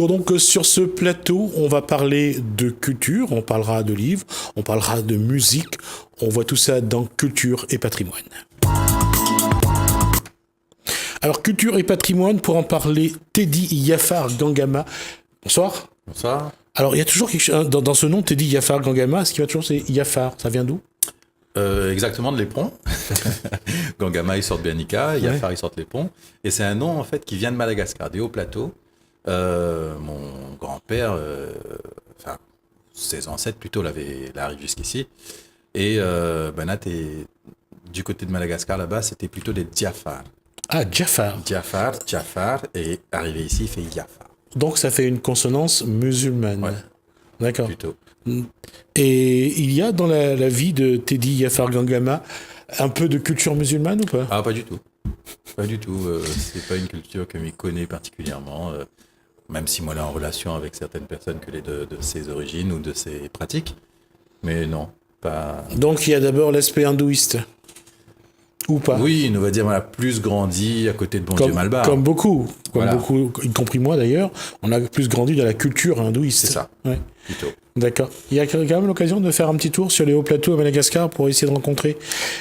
Donc sur ce plateau, on va parler de culture, on parlera de livres, on parlera de musique, on voit tout ça dans Culture et Patrimoine. Alors Culture et Patrimoine, pour en parler, Teddy Yafar Gangama. Bonsoir. Bonsoir. Alors il y a toujours quelque chose dans ce nom, Teddy Yafar Gangama, ce qui va toujours c'est Yafar, ça vient d'où? Exactement, de l'éperon. Gangama, ils sortent Bianica, Yafar, ils sortent l'éperon. Et c'est un nom, en fait, qui vient de Madagascar, des hauts plateaux. Mon grand-père, enfin, ses ancêtres plutôt, l'arrivent jusqu'ici. Et Banat, du côté de Madagascar, là-bas, c'était plutôt des Diafar. Ah, Jafar. Jafar, et arrivé ici, il fait Yafar. Donc ça fait une consonance musulmane. Ouais. D'accord. Plutôt. Et il y a dans la vie de Teddy Yafar Gangama un peu de culture musulmane ou pas? Ah, pas du tout. Pas du tout. C'est pas une culture que je connais particulièrement, même si moi, là, en relation avec certaines personnes que de ses origines ou de ses pratiques. Mais non, pas... Donc il y a d'abord l'aspect hindouiste. Ou pas? Oui, on va dire, on a plus grandi à côté de Bon Dieu Malbar. Comme beaucoup, Voilà. y compris moi d'ailleurs, on a plus grandi dans la culture hindouiste. C'est ça, Ouais. plutôt. D'accord. Il y a quand même l'occasion de faire un petit tour sur les hauts plateaux à Madagascar pour essayer de rencontrer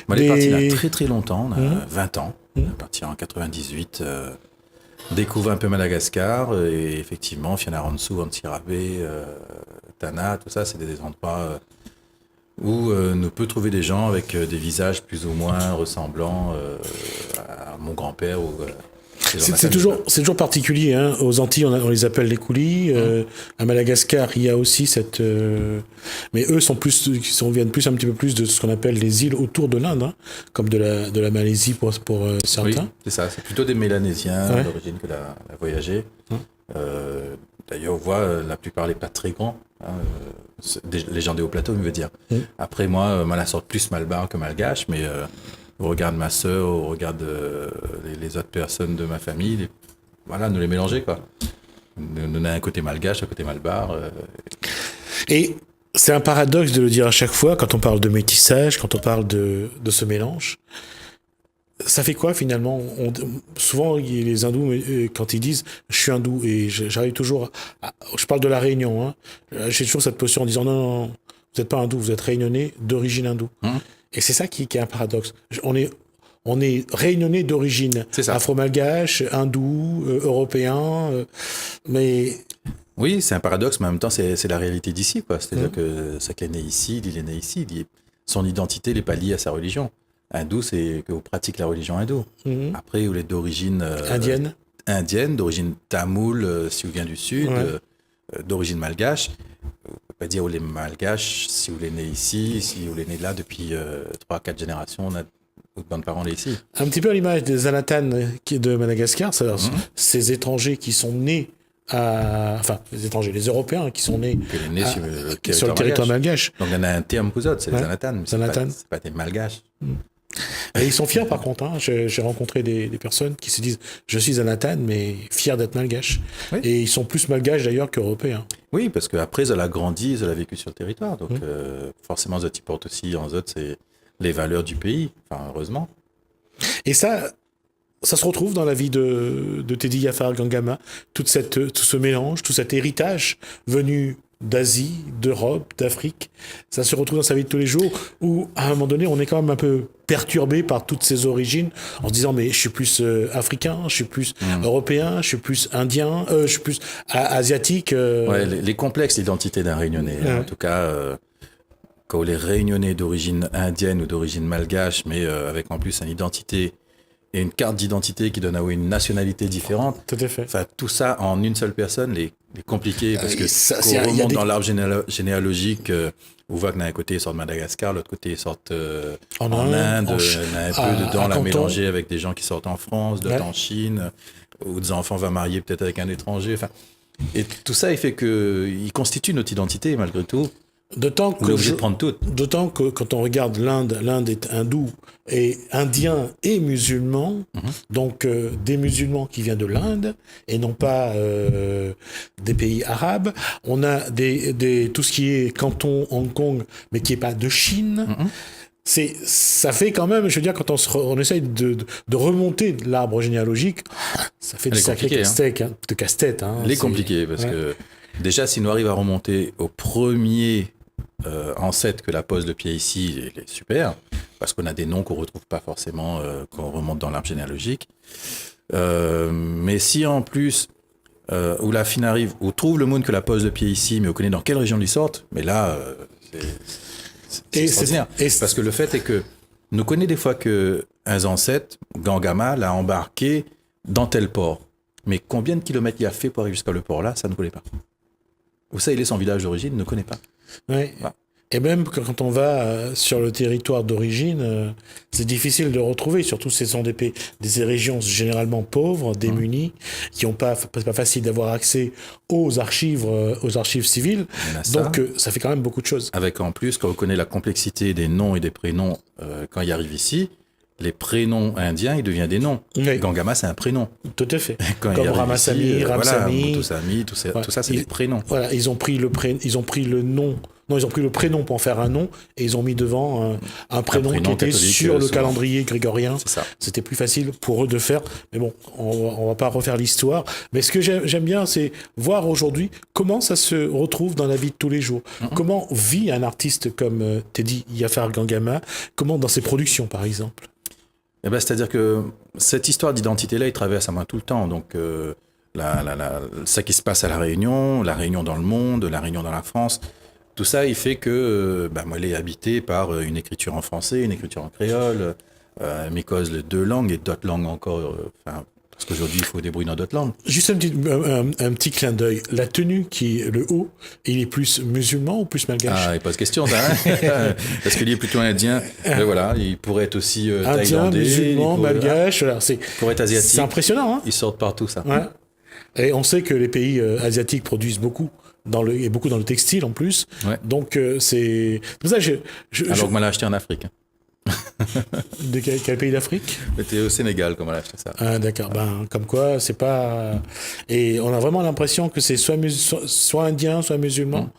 Moi, on est parti là très très longtemps, on a 20 ans. On est parti en 98, découvre un peu Madagascar, et effectivement, Fianarantsoa, Antsirabe, Tana, tout ça, c'est des endroits où on peut trouver des gens avec des visages plus ou moins ressemblants à mon grand-père ou c'est toujours particulier, hein. Aux Antilles, on les appelle les coulis. À Madagascar, il y a aussi cette... Mais eux viennent plus un petit peu plus de ce qu'on appelle les îles autour de l'Inde, hein, comme de la Malaisie pour certains. Oui, c'est ça. C'est plutôt des Mélanésiens d'origine que la voyager. D'ailleurs, on voit la plupart les plats très grands. Hein, les gens des hauts plateaux, je veux dire. Après, moi, la sorte plus malbar que malgache, mais... au regard de ma sœur, au regard de les autres personnes de ma famille, voilà, nous les mélanger, quoi. Nous a un côté malgache, un côté malbar. Et c'est un paradoxe de le dire à chaque fois, quand on parle de métissage, quand on parle de ce mélange. Ça fait quoi, finalement? Souvent, les hindous, quand ils disent « je suis hindou », et j'arrive toujours... je parle de la Réunion, hein. J'ai toujours cette posture en disant « non, vous n'êtes pas hindou, vous êtes réunionnais d'origine hindoue ». Et c'est ça qui est un paradoxe. On est réunionnais d'origine afro-malgache, hindou, européen, mais... Oui, c'est un paradoxe, mais en même temps, c'est la réalité d'ici, quoi. C'est-à-dire que ça est né ici, il est né ici, son identité n'est pas liée à sa religion. Hindou, c'est qu'on pratique la religion hindoue. Après, vous êtes d'origine... indienne, d'origine tamoule, si vous venez du sud, d'origine malgache. On ne peut pas dire où les malgaches, si vous êtes né ici, si vous êtes né là depuis 3-4 générations, on a de parents là ici. Un petit peu à l'image des Zanatan de Madagascar, c'est-à-dire ces étrangers qui sont nés les étrangers, les Européens qui sont nés sur le territoire malgache. Donc on a un terme pour eux, c'est les Zanatan, mais c'est pas des malgaches. Et ils sont fiers par contre, hein. J'ai rencontré des personnes qui se disent je suis Zanatan mais fiers d'être malgache. Oui. Et ils sont plus malgaches d'ailleurs qu'européens. Oui, parce qu'après ils ont grandi, ils ont vécu sur le territoire, donc forcément ils portent aussi en eux c'est les valeurs du pays, enfin heureusement. Et ça se retrouve dans la vie de Teddy Yafar Gangama, tout ce mélange, tout cet héritage venu d'Asie, d'Europe, d'Afrique. Ça se retrouve dans sa vie de tous les jours où, à un moment donné, on est quand même un peu perturbé par toutes ces origines en se disant mais je suis plus africain, je suis plus européen, je suis plus indien, je suis plus asiatique. Ouais, les complexes d'identité d'un Réunionnais. En tout cas, quand les Réunionnais d'origine indienne ou d'origine malgache, mais avec en plus une identité et une carte d'identité qui donne à une nationalité différente. Tout à fait. Enfin, tout ça en une seule personne, les compliqué parce que quand on remonte dans l'arbre généalogique, on voit que d'un côté ils sortent de Madagascar, l'autre côté ils sortent en Inde, on a un peu dedans la mélanger avec des gens qui sortent en France, d'autres en Chine, où des enfants vont marier peut-être avec un étranger. Enfin, et tout ça, il fait que il constitue notre identité malgré tout. D'autant que quand on regarde l'Inde est hindoue et indien et musulman, donc des musulmans qui viennent de l'Inde et non pas des pays arabes. On a tout ce qui est canton Hong Kong, mais qui est pas de Chine. Ça fait quand même, je veux dire, quand on essaye de remonter l'arbre généalogique, Ça fait Elle du est sacré compliquée, casse-tête, hein, de casse-tête. Hein, Elle est compliquée parce que déjà, si nous arrivons à remonter au premier ancêtre que la pose de pied ici, il est super parce qu'on a des noms qu'on retrouve pas forcément quand on remonte dans l'arbre généalogique. Mais si en plus où la fine arrive, où trouve le monde que la pose de pied ici, mais on connaît dans quelle région ils sortent, mais là, c'est extraordinaire. Parce que le fait est que nous connaissons des fois que un ancêtre, Gangama, l'a embarqué dans tel port. Mais combien de kilomètres il a fait pour arriver jusqu'à le port là, ça ne connaît pas. Où ça, il est son village d'origine, ne connaît pas. Ouais. Voilà. Et même quand on va sur le territoire d'origine, c'est difficile de retrouver. Surtout, ce sont des régions généralement pauvres, démunies, qui n'ont pas facile d'avoir accès aux archives civiles. Donc, ça fait quand même beaucoup de choses. Avec en plus, quand on connaît la complexité des noms et des prénoms quand il arrive ici, les prénoms indiens, ils deviennent des noms. Oui. Gangama, c'est un prénom. Tout à fait. Comme Ramasamy, Ramsamy. Mutusamy, tout ça, c'est des prénoms. Voilà, ils ont pris le nom. Non, ils ont pris le prénom pour en faire un nom et ils ont mis devant un prénom qui était sur le calendrier grégorien. C'est ça. C'était plus facile pour eux de faire. Mais bon, on va pas refaire l'histoire. Mais ce que j'aime bien, c'est voir aujourd'hui comment ça se retrouve dans la vie de tous les jours. Comment vit un artiste comme Teddy Yaphar Gangama, comment dans ses productions, par exemple. Eh ben, c'est-à-dire que cette histoire d'identité-là, il traverse à moi tout le temps. Donc, ça qui se passe à La Réunion dans le monde, La Réunion dans la France, tout ça, il fait que moi, elle est habitée par une écriture en français, une écriture en créole, mais cause les deux langues et d'autres langues encore. Parce qu'aujourd'hui, il faut débrouiller dans d'autres langues. Juste un petit clin d'œil. La tenue qui est le haut, il est plus musulman ou plus malgache? Ah, il pose question, ça. Hein. Parce qu'il est plutôt indien. Mais voilà, il pourrait être aussi indien, musulman, malgache. Voilà, pour être asiatique. C'est impressionnant. Hein, ils sortent partout, ça. Ouais. Et on sait que les pays asiatiques produisent beaucoup. Et beaucoup dans le textile en plus. Ouais. Donc c'est pour ça alors que moi l'ai acheté en Afrique. De quel pays d'Afrique? C'était au Sénégal qu'on m'a acheté ça. Ah d'accord, comme quoi c'est pas. Et on a vraiment l'impression que c'est soit indien, soit musulman,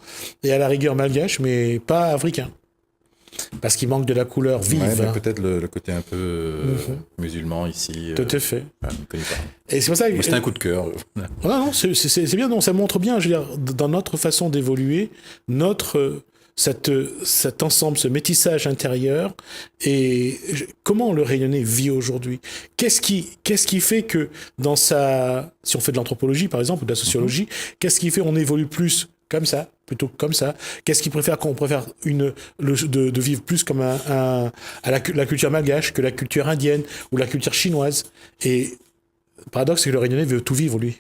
et à la rigueur malgache, mais pas africain. Parce qu'il manque de la couleur vive. Ouais, mais peut-être le côté un peu musulman ici. Tout à fait. Je ne connais pas. Et c'est pour ça que c'est un coup de cœur. Non, c'est bien. Non, ça montre bien. Je veux dire, dans notre façon d'évoluer, cet ensemble, ce métissage intérieur, et comment le Réunionnais vit aujourd'hui. Qu'est-ce qui fait que si on fait de l'anthropologie par exemple ou de la sociologie, qu'est-ce qui fait on évolue plus comme ça, plutôt que comme ça? Qu'est-ce qu'il préfère quand on préfère de vivre plus comme la culture malgache que la culture indienne ou la culture chinoise? Et le paradoxe, c'est que le Réunionnais veut tout vivre, lui.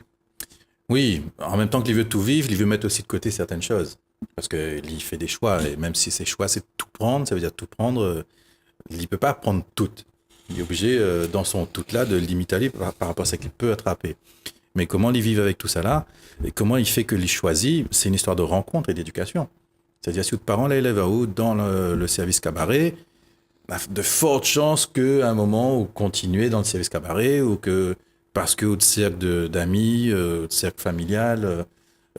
Oui, en même temps qu'il veut tout vivre, il veut mettre aussi de côté certaines choses. Parce qu'il fait des choix, et même si ses choix, c'est tout prendre, ça veut dire tout prendre, il ne peut pas prendre tout. Il est obligé, dans son tout-là, de limiter par rapport à ce qu'il peut attraper. Mais comment il vit avec tout ça là, et comment il fait que il choisit, c'est une histoire de rencontre et d'éducation. C'est-à-dire, si votre parent l'élève à haut dans le service cabaret, de fortes chances qu'à un moment, vous continuez dans le service cabaret, ou que, parce que votre cercle d'amis, votre cercle familial,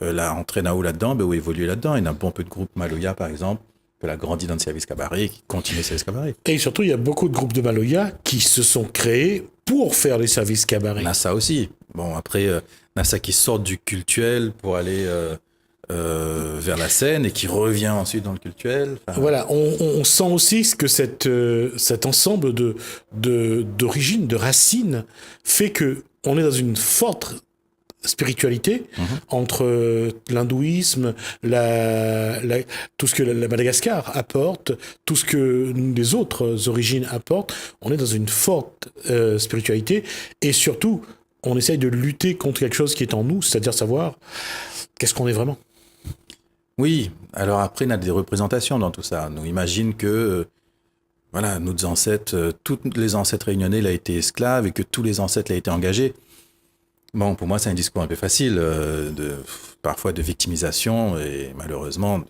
entraîne à haut là-dedans, vous évoluez là-dedans. Il y a un bon peu de groupes Maloya, par exemple, qui a grandi dans le service cabaret, qui continue le service cabaret. Et surtout, il y a beaucoup de groupes de Maloya qui se sont créés pour faire les services cabaret. On a ça aussi. Bon, après, on a ça qui sort du cultuel pour aller vers la scène et qui revient ensuite dans le cultuel. Voilà, on sent aussi que cet ensemble d'origines, de racines, fait qu'on est dans une forte spiritualité entre l'hindouisme, tout ce que la Madagascar apporte, tout ce que les autres origines apportent. On est dans une forte spiritualité et surtout, on essaye de lutter contre quelque chose qui est en nous, c'est-à-dire savoir qu'est-ce qu'on est vraiment. Oui, alors après, on a des représentations dans tout ça. On imagine que nos ancêtres, tous les ancêtres réunionnais, il a été esclave et que tous les ancêtres l'ont été engagés. Bon, pour moi, c'est un discours un peu facile, parfois de victimisation et malheureusement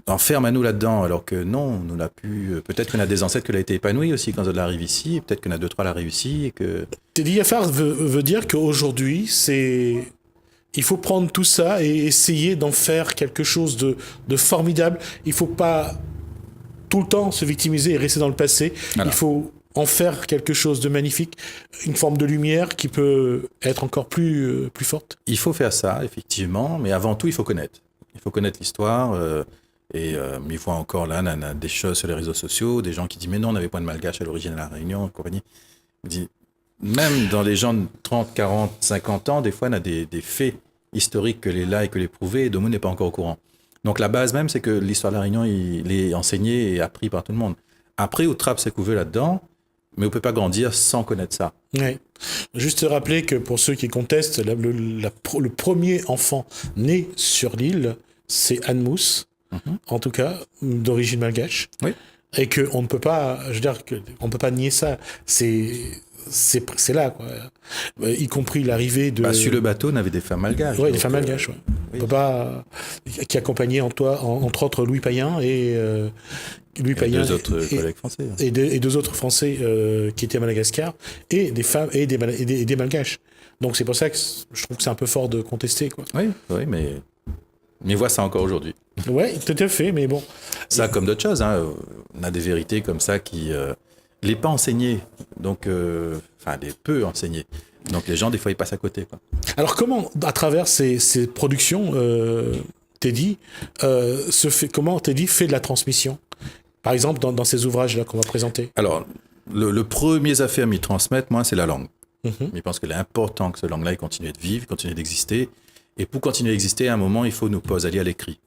d'enferme à nous là-dedans, alors que non, nous l'a pu. Peut-être qu'on a des ancêtres qui l'ont été épanouis aussi quand on arrive ici, peut-être qu'on a 2-3 l'a réussi et que. Teddy Yaphar veut dire qu'aujourd'hui, il faut prendre tout ça et essayer d'en faire quelque chose de formidable. Il faut pas tout le temps se victimiser et rester dans le passé. Voilà. Il faut en faire quelque chose de magnifique, une forme de lumière qui peut être encore plus forte. Il faut faire ça, effectivement, mais avant tout, il faut connaître. Il faut connaître l'histoire. Mais il faut encore là, on a des choses sur les réseaux sociaux, des gens qui disent mais non, on n'avait pas de malgache à l'origine à La Réunion, et compagnie. Même dans les gens de 30, 40, 50 ans, des fois, on a des faits historiques que les là et que les prouver, et tout le monde n'est pas encore au courant. Donc la base même, c'est que l'histoire de La Réunion, il est enseigné et appris par tout le monde. Après, on trappe ses couverts là-dedans, mais on ne peut pas grandir sans connaître ça. Ouais. Juste rappeler que pour ceux qui contestent, le premier enfant né sur l'île, c'est Anne Mousse, en tout cas, d'origine malgache. Oui. Et qu'on ne peut pas, je veux dire, on ne peut pas nier ça. C'est là, quoi. Y compris l'arrivée de... Sur le bateau, on avait des femmes malgaches. Oui, des femmes malgaches, ouais. Oui. On peut pas... Qui accompagnaient entre autres Louis Payen et... Louis Payen deux autres collègues français. Et deux autres Français qui étaient à Madagascar, et des femmes et des malgaches. Donc c'est pour ça que je trouve que c'est un peu fort de contester, quoi. Oui, mais on voit ça encore aujourd'hui. Oui, tout à fait, mais bon. Ça, comme d'autres choses, hein, on a des vérités comme ça qui les pas enseignées, donc les peu enseignées. Donc les gens des fois ils passent à côté, quoi. Alors comment, à travers ces productions, Teddy comment Teddy fait de la transmission? Par exemple, dans ces ouvrages-là qu'on va présenter. Alors, le premier affaire à m'y transmettre, moi, c'est la langue. Je pense que c'est important que cette langue-là continue de vivre, continue d'exister. Et pour continuer à exister, à un moment, il faut nous poser à l'écrit.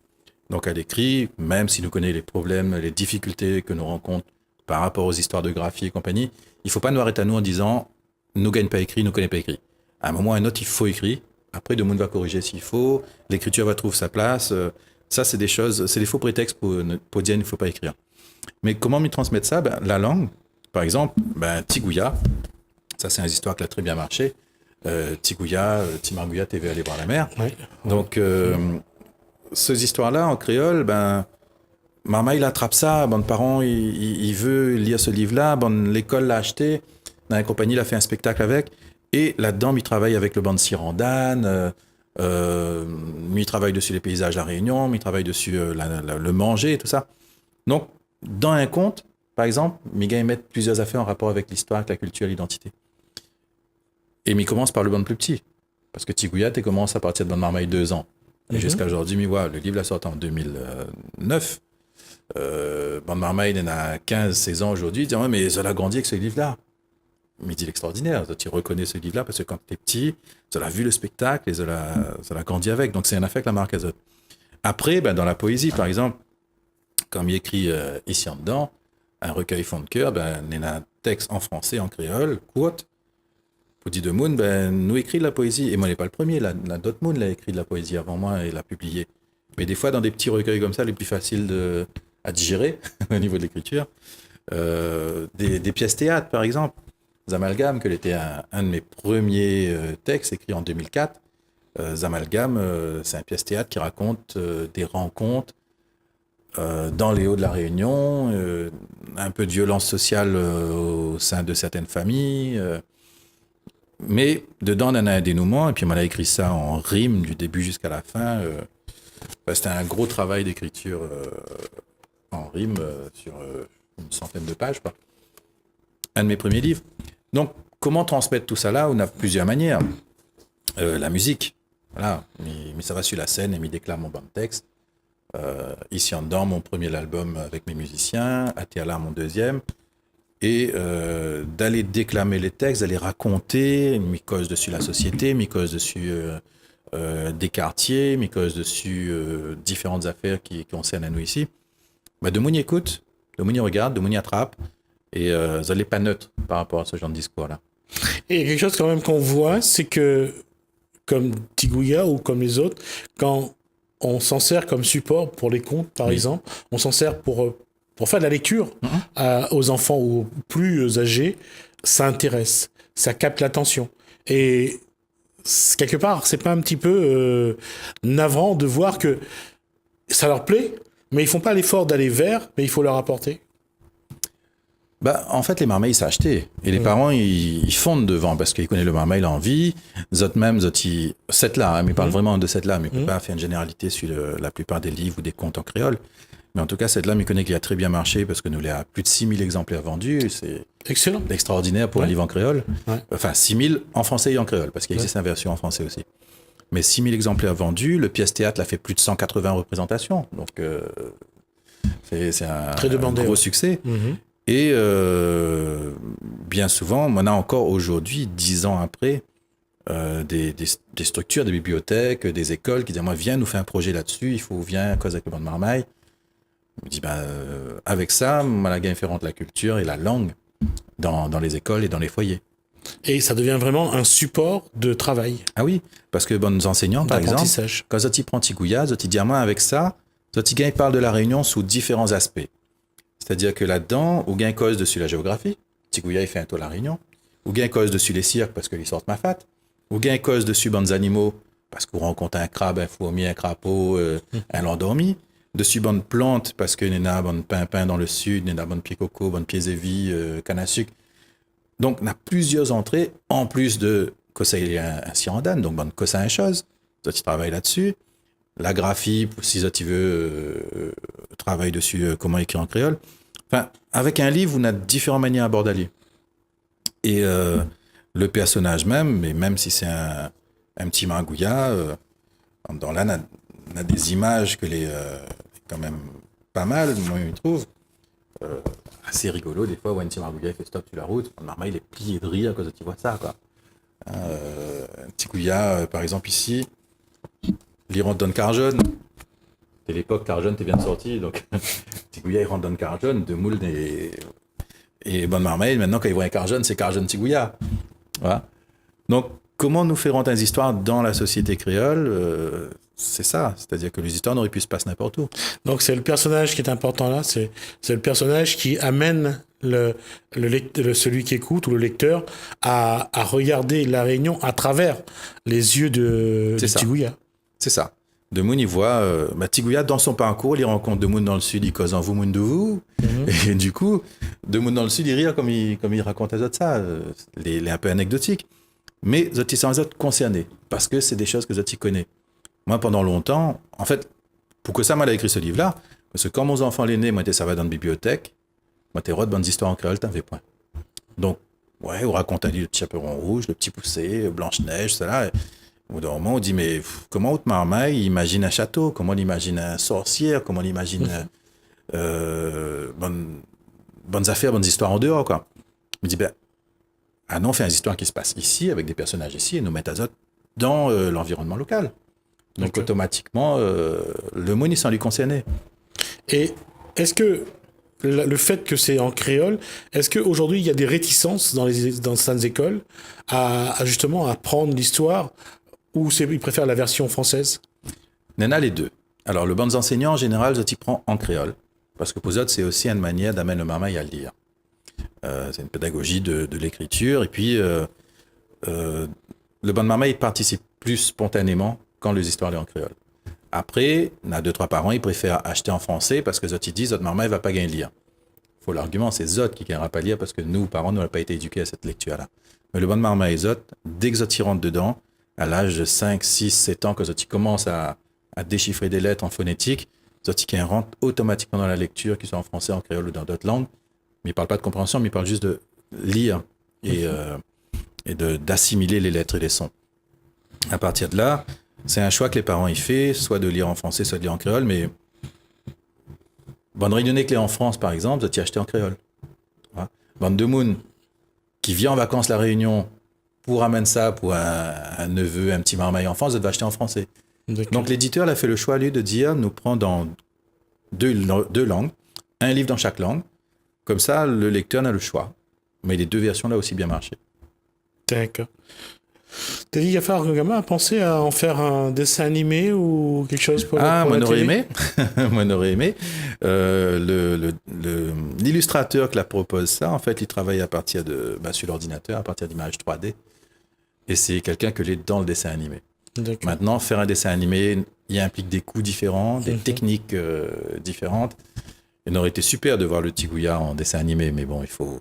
Donc, à l'écrit, même si nous connaissons les problèmes, les difficultés que nous rencontrons par rapport aux histoires de graphie et compagnie, il ne faut pas nous arrêter à nous en disant « nous ne gagnons pas écrit, nous ne connaissons pas écrit ». À un moment ou à un autre, il faut écrire. Après, le monde va corriger s'il faut. L'écriture va trouver sa place. Ça, c'est des choses, c'est des faux prétextes pour dire « il ne faut pas écrire ». Mais comment m'y transmettre ça? La langue, par exemple, Tigouya, ça c'est une histoire qui a très bien marché. Tigouya, Timargouya, TV aller voir la mer. Ouais. Donc, ces histoires-là en créole, maman il attrape ça, bon, le parent il veut lire ce livre-là, bon, l'école l'a acheté, dans la compagnie il a fait un spectacle avec, et là-dedans il travaille avec le band Sirandane, il travaille dessus les paysages de La Réunion, il travaille dessus le manger et tout ça. Donc, dans un conte, par exemple, Miga met plusieurs affaires en rapport avec l'histoire, avec la culture, l'identité. Et il commence par le band plus petit. Parce que Tigouya, tu commences à partir de Bande Marmaille 2 ans. Et jusqu'à aujourd'hui, le livre l'a sorti en 2009. Bande Marmaille, il en a 15, 16 ans aujourd'hui. Il dit, ouais, mais Zola a grandi avec ce livre-là. Mais il dit l'extraordinaire. Tu reconnais ce livre-là parce que quand tu es petit, Zola a vu le spectacle et Zola a grandi avec. Donc c'est un affaire que la marque Azot. Après, dans la poésie, par exemple, comme il écrit ici en dedans, un recueil fond de cœur, il y a un texte en français, en créole, quote, pour dire de Moon, nous écrit de la poésie. Et moi, il n'est pas le premier, d'autres Moon l'a écrit de la poésie avant moi et l'a publié. Mais des fois, dans des petits recueils comme ça, les plus faciles à digérer au niveau de l'écriture, des pièces théâtre, par exemple. Zamalgam, qui était un de mes premiers textes écrits en 2004. Zamalgam, c'est une pièce théâtre qui raconte des rencontres dans les Hauts de la Réunion, un peu de violence sociale au sein de certaines familles. Mais dedans, on en a un dénouement, et puis on a écrit ça en rime du début jusqu'à la fin. C'était un gros travail d'écriture en rime sur une centaine de pages, quoi. Un de mes premiers livres. Donc, comment transmettre tout ça là? On a plusieurs manières. La musique, voilà. Mais ça va sur la scène et m'y déclare mon banc de texte. Ici en dedans, mon premier album avec mes musiciens, Atiala, mon deuxième. Et d'aller déclamer les textes, d'aller raconter, m'y-cause dessus la société, m'y-cause dessus des quartiers, m'y-cause dessus différentes affaires qui concernent à nous ici. De Mouni écoute, de Mouni regarde, de Mouni attrape. Et vous n'allez pas neutre par rapport à ce genre de discours-là. Et il y a quelque chose quand même qu'on voit, c'est que, comme Tigouya ou comme les autres, quand on s'en sert comme support pour les contes, par exemple, on s'en sert pour faire de la lecture aux enfants ou plus âgés, ça intéresse, ça capte l'attention. Et quelque part, c'est pas un petit peu navrant de voir que ça leur plaît, mais ils font pas l'effort d'aller vers, mais il faut leur apporter. En fait, les marmailles, ça acheté. Et les parents, ils fondent devant parce qu'ils connaissent le marmaille en vie. Zot même, cette là, mais ils parlent vraiment de cette là, mais ils ne peuvent pas faire une généralité sur la plupart des livres ou des contes en créole. Mais en tout cas, cette lame iconique qui a très bien marché parce que nous l'avons plus de 6000 exemplaires vendus. C'est excellent. Extraordinaire pour un livre en créole. Ouais. Enfin, 6000 en français et en créole parce qu'il existe une version en français aussi. Mais 6000 exemplaires vendus. Le pièce théâtre a fait plus de 180 représentations. Donc, c'est un gros succès. Et bien souvent, on a encore aujourd'hui, 10 ans après, des structures, des bibliothèques, des écoles qui disent moi viens nous faire un projet là-dessus, viens cause avec le banc de Marmaille. Je me dis avec ça, Malaga fait rentrer la culture et la langue dans les écoles et dans les foyers. Et ça devient vraiment un support de travail. Ah oui, parce que bonnes enseignants, par exemple, quand Zoti prend Tigouya, Zoti dit moi avec ça, Zoti gagne parle de la Réunion sous différents aspects. C'est-à-dire que là-dedans, ou gagne cause dessus la géographie, Tigouya il fait un tour la Réunion, ou gagne cause dessus les cirques parce qu'ils sortent ma fat, ou gagne cause dessus bonnes animaux parce qu'on rencontre un crabe, un fourmi, un crapaud, un landormi, dessus bonnes plantes parce que n'y a bonne pimpin dans le sud, n'y a bonne pied coco, bonne pied zévi, canne à sucre. Donc, on a plusieurs entrées, en plus de Kosa il y a un sirandan, donc bonne Kosa un chose, tu travailles là-dessus. La graphie, si tu veux travailler dessus, comment écrire en créole. Enfin, avec un livre, on a différentes manières d'aborder. Et le personnage même, mais même si c'est un petit mangouya, dans là, on a des images que quand même pas mal, moi, je trouve. Assez rigolo, des fois, où un petit mangouya fait stop sur la route, Marmaille, il est plié de rire quand tu vois ça, quoi. Un petit gouya, par exemple, ici, il rentre dans le Carjon. C'est l'époque Carjon, tu viens de sortir, donc Tigouya, il rentre dans le Carjon, de moule et bonne Marmaille. Maintenant, quand il voit un Carjon, c'est Carjon Tigouya. Voilà. Donc, comment nous faire rentrer des histoires dans la société créole c'est ça, c'est-à-dire que les histoires n'auraient pu se passer n'importe où. Donc, c'est le personnage qui est important là, c'est le personnage qui amène celui qui écoute ou le lecteur à regarder la Réunion à travers les yeux de Tigouya. C'est ça. De Moun, il voit Tigouya dans son parcours, il rencontre de Moun dans le sud, il cause en vous, Moun de vous. Et du coup, de Moun dans le sud, il rit comme il raconte à Zot ça, les un peu anecdotique. Mais Zoti sont autres concernés, parce que c'est des choses que Zoti connaît. Moi, pendant longtemps, en fait, pour que ça m'a écrit ce livre-là, parce que quand mon enfant l'aîné, moi, ça va dans la bibliothèque, moi, t'es roi de bonnes histoires en créole, t'en fais point. Donc, ouais, on raconte le petit chaperon rouge, le petit poussé, Blanche-Neige, cela. Au bout d'un moment, on dit, mais comment Haute Marmaille imagine un château? Comment on imagine un sorcière? Comment on imagine bonnes affaires, bonnes histoires en dehors, quoi. Je me dis, non, on fait une histoire qui se passe ici, avec des personnages ici, et nous mettre Azot dans l'environnement local. Donc, automatiquement, le monde, il s'en lui concernait. Et est-ce que le fait que c'est en créole, est-ce qu'aujourd'hui, il y a des réticences dans certaines écoles à justement apprendre l'histoire ou ils préfèrent la version française? Il y en a les deux. Alors, le bon enseignant, en général, je t'y prends en créole. Parce que pour eux, c'est aussi une manière d'amener le marmaille à le lire. C'est une pédagogie de l'écriture. Et puis, le bon marmaille, il participe plus spontanément quand les histoires sont en créole. Après, on a 2-3 parents, ils préfèrent acheter en français parce que Zot, ils disent, Zot marmaille ne va pas gagner lire. Faut l'argument, c'est Zot qui ne gagnera pas lire parce que nous, parents, nous n'avons pas été éduqués à cette lecture-là. Mais le bon marmaille et Zot, dès que Zot y rentre dedans, à l'âge de 5, 6, 7 ans, que Zot commence à déchiffrer des lettres en phonétique, Zot qui rentre automatiquement dans la lecture, qu'ils soient en français, en créole ou dans d'autres langues. Mais il ne parle pas de compréhension, mais il parle juste de lire et d'assimiler les lettres et les sons. À partir de là, c'est un choix que les parents y font, soit de lire en français, soit de lire en créole, mais bonne réunionnais que les en France, par exemple, Zot y acheté en créole. Voilà. Bande de Moun qui vient en vacances la Réunion pour amener ça pour un neveu, un petit marmaille en France, Zot va acheter en français. D'accord. Donc l'éditeur a fait le choix, lui, de dire, nous prend dans deux langues, un livre dans chaque langue, comme ça, le lecteur a le choix. Mais les deux versions-là aussi bien marché. D'accord. T'as dit Gafar Gama a pensé à en faire un dessin animé ou quelque chose pour moi, on aurait aimé. Moi, on aurait aimé. L'illustrateur qui la propose ça, en fait, il travaille à partir sur l'ordinateur, à partir d'images 3D. Et c'est quelqu'un que l'est dans le dessin animé. D'accord. Maintenant, faire un dessin animé, il implique des coûts différents, des techniques différentes. Il aurait été super de voir le Tigouya en dessin animé, mais bon, il faut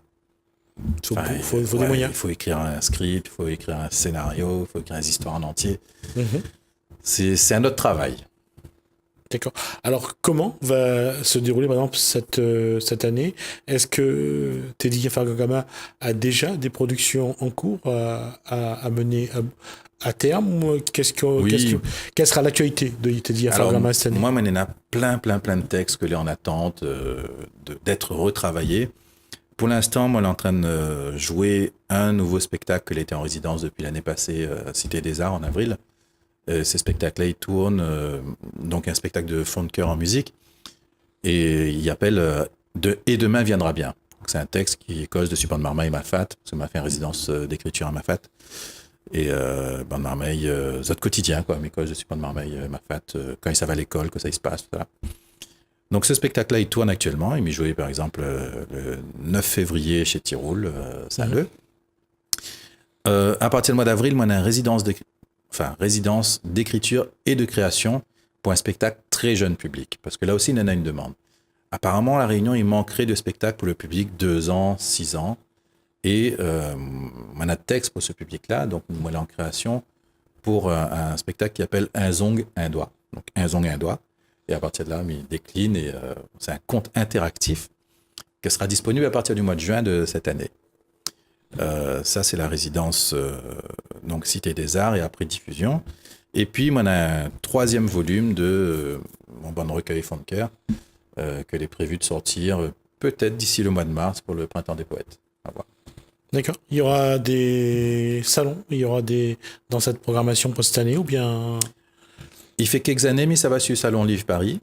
des moyens. Il faut écrire un script, il faut écrire un scénario, il faut écrire une histoire en entier. C'est un autre travail. D'accord. Alors, comment va se dérouler, par exemple, cette année? Est-ce que Teddy Yafargama a déjà des productions en cours à mener à terme? Oui. Quelle sera l'actualité de Teddy Alors, Yafargama cette année? moi, il y en a plein de textes que l'on est en attente d'être retravaillés. Pour l'instant, moi, elle est en train de jouer un nouveau spectacle qu'elle était en résidence depuis l'année passée, Cité des Arts, en avril. Ces spectacles-là, ils tournent, donc un spectacle de fond de chœur en musique, et il appelle Et demain viendra bien. C'est un texte qui est cause de Super de Marmaille et Mafat, parce que m'a fait une résidence d'écriture à Mafat. Et Ban de Marmaille, zot quotidien, quoi, mes causes de Super de Marmaille, Mafat, quand ils savent à l'école, que ça il se passe, voilà. Donc ce spectacle-là, il tourne actuellement. Il m'est joué par exemple le 9 février chez Tiroul, Saint-Leu. À partir du mois d'avril, moi, on a une résidence d'écriture et de création pour un spectacle très jeune public. Parce que là aussi, il en a une demande. Apparemment, à La Réunion, il manquerait de spectacles pour le public 2 ans, 6 ans. Et on a de texte pour ce public-là. Donc, moi, là, en création pour un spectacle qui s'appelle Un zong, un doigt. Donc, un zong, un doigt. Et à partir de là, il décline et c'est un conte interactif qui sera disponible à partir du mois de juin de cette année. Ça, c'est la résidence donc Cité des Arts et après diffusion. Et puis, moi, on a un 3e volume de mon bon recueil fond de cœur que est prévu de sortir peut-être d'ici le mois de mars pour le Printemps des Poètes. À voir. D'accord. Il y aura des salons, dans cette programmation pour cette année ou bien... Il fait quelques années, mais ça va sur le Salon Livre Paris.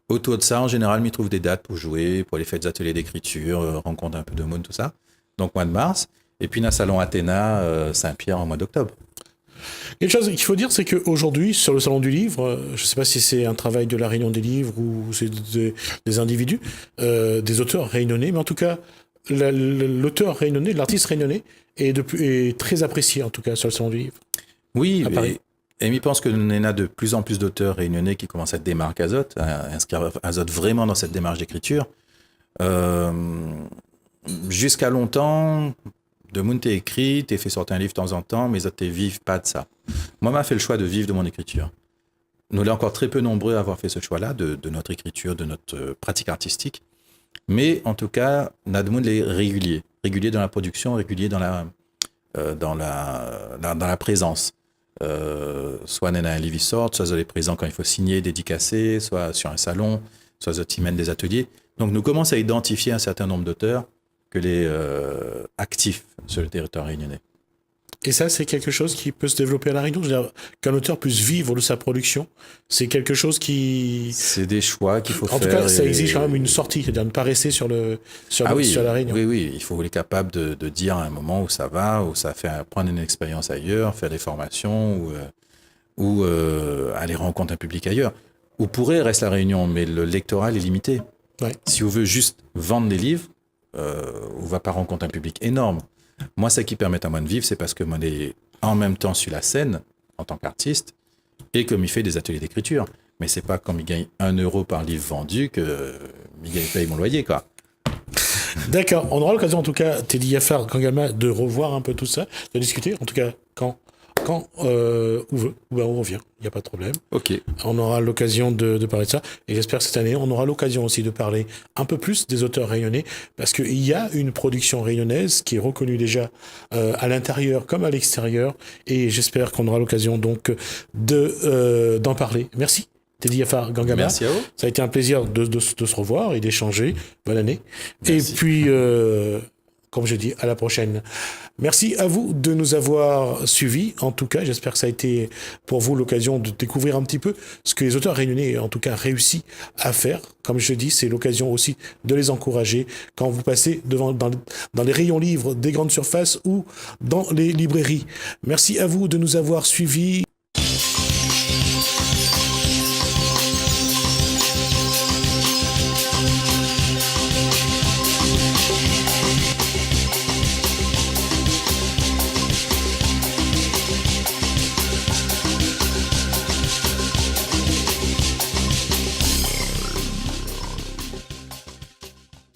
Autour de ça, en général, il trouve des dates pour jouer, pour les fêtes ateliers d'écriture, rencontre un peu de monde, tout ça. Donc, mois de mars. Et puis, on a le Salon Athéna Saint-Pierre en mois d'octobre. Quelque chose qu'il faut dire, c'est qu'aujourd'hui, sur le Salon du Livre, je ne sais pas si c'est un travail de la Réunion des livres ou c'est des individus, des auteurs réunionnais, mais en tout cas, l'auteur réunionnais, l'artiste réunionnais est très apprécié, en tout cas, sur le Salon du Livre. Oui, et je pense qu'on a de plus en plus d'auteurs réunionnais qui commencent à être des marques Azote, à inscrire Azote vraiment dans cette démarche d'écriture. Jusqu'à longtemps, de monde t'es écrit, t'es fait sortir un livre de temps en temps, mais les autres t'es vivent pas de ça. Moi, m'a fait le choix de vivre de mon écriture. Nous sommes encore très peu nombreux à avoir fait ce choix-là, de notre écriture, de notre pratique artistique. Mais en tout cas, on a de monde les réguliers dans la production, réguliers dans la présence. Soit on a un livre qui sort, soit on est présent quand il faut signer, dédicacer, soit sur un salon, soit on mène des ateliers. Donc nous commençons à identifier un certain nombre d'auteurs que les actifs sur le territoire réunionnais. Et ça, c'est quelque chose qui peut se développer à La Réunion. Je veux dire, qu'un auteur puisse vivre de sa production, c'est quelque chose qui... C'est des choix qu'il faut faire. En tout cas, ça exige quand même une sortie, c'est-à-dire ne pas rester sur La Réunion. Oui, il faut être capable de dire à un moment où ça va, prendre une expérience ailleurs, faire des formations ou aller rencontrer un public ailleurs. Où pourrait rester La Réunion, mais le lectoral est limité. Ouais. Si on veut juste vendre des livres, on ne va pas rencontrer un public énorme. Moi, ce qui permet à moi de vivre, c'est parce que moi, est en même temps sur la scène, en tant qu'artiste, et comme il fait des ateliers d'écriture. Mais c'est pas comme il gagne 1 euro par livre vendu que il paye mon loyer, quoi. D'accord. On aura l'occasion, en tout cas, Teddy Yafargama, de revoir un peu tout ça, de discuter. En tout cas, quand on revient, il n'y a pas de problème. Ok. On aura l'occasion de parler de ça. Et j'espère que cette année, on aura l'occasion aussi de parler un peu plus des auteurs réunionnais, parce qu'il y a une production réunionnaise qui est reconnue déjà à l'intérieur comme à l'extérieur. Et j'espère qu'on aura l'occasion donc d'en parler. Merci. Teddy Yafargama. Merci à vous. Ça a été un plaisir de se revoir et d'échanger. Bonne année. Merci. Et puis, comme je dis, à la prochaine. Merci à vous de nous avoir suivis. En tout cas, j'espère que ça a été pour vous l'occasion de découvrir un petit peu ce que les auteurs réunionnais, en tout cas, réussi à faire. Comme je dis, c'est l'occasion aussi de les encourager quand vous passez dans les rayons livres des grandes surfaces ou dans les librairies. Merci à vous de nous avoir suivis.